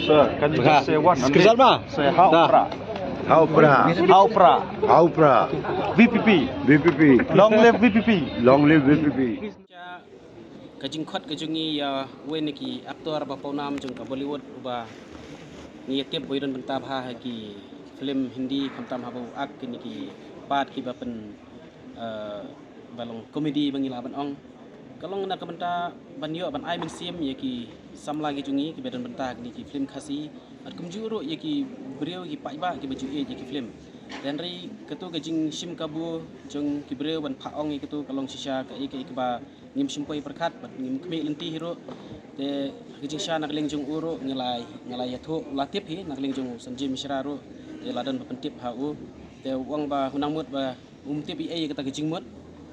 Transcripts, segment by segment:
Sir, can you just say one? Sekejap mah. Say Haupra. Haupra. Haupra. Haupra. VPP. VPP. Long live VPP. Long live VPP. Kajing khot kajungi ya wen ki aktor ba paunam jung ka Bollywood ba ni tiap boiron bentab ha ki film Hindi kamtam ha ak ni ki pat ki ba pen balong komedi bangila ban ong kalong na kamenta ban yo ban ai ben sim ya ki samla ki jungi ki bedan bentak ni ki film khasi at kumjuro ya ki beriau ki pai ba ki baju e ya ki film dan ri ketu kajing sim kabu jung ki beriau ban pha ong ketu kalong sisa ka ke ba ngim simpoi perkat bat ngim kme lenti hiro te kajing sha nak leng jung uro ngelai yatho latip hi nak leng jung sanjim mishra ro te ladan pentip ha u te wang ba hunang mut ba tip ai kata kajing mut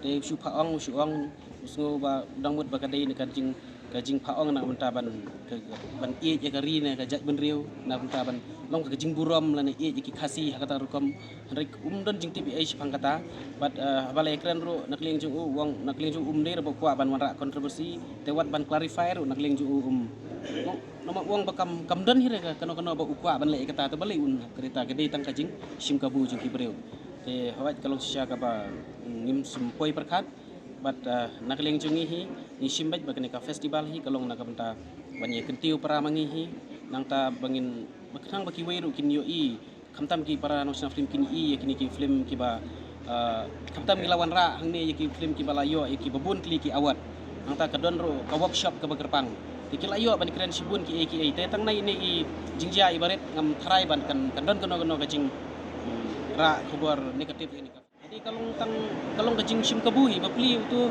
te su pha ong usngo ba dang mut ba kadai ne kajing pha ong nak menta ban e je kari ne kajak ben riu nak menta ban long kajing burom la ne e je ki khasi kata rukom rik don jing tip ai phang kata bat balai ekran ro nak leng jung wang nak leng jung ne ro kwa ban wanra kontroversi te wat ban clarify ro nak leng jung nama wang bakam kamdan hire ka kano ba ukwa ban le kata te balai un kereta gede tang kajing sim kabu jing ki breu te hawat kalau sia ka ba ngim sumpoi perkat bat nak leng jungi hi ni simbat bagane ka festival hi kalong nak benta banye kentiu para mangi hi nang ta bangin bakang baki weiru kin yo i kamtam ki para national film kin i yakini ki film ki ba kamtam ki lawan ra hang ne yaki film ki balayo yaki babun kli ki awat nang ta kadon ro ka workshop ka bagerpang ki layo ban kren sibun ki ai te tang nai ne i jingjia ibaret ngam tharai ban kan don kono ka jing ra khobor negatif ini jadi kalau kajing sim kabui bapli itu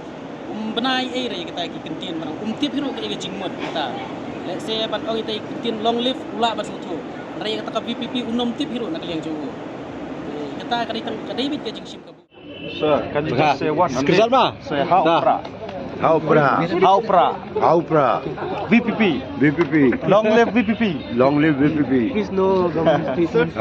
benai re kita ki kentin barang tip hiro ka kajing mod kita let's say ban ong itai kentin long live ula ban sutu re kata ka VPP unom tip hiro nak liang jowo kita kadai bit kajing sim kabu Sir, can you just say one? Sekejap mah. Say Haupra. Haupra. Haupra. Haupra. VPP. VPP. Long live VPP. Long live VPP. Please no government statement.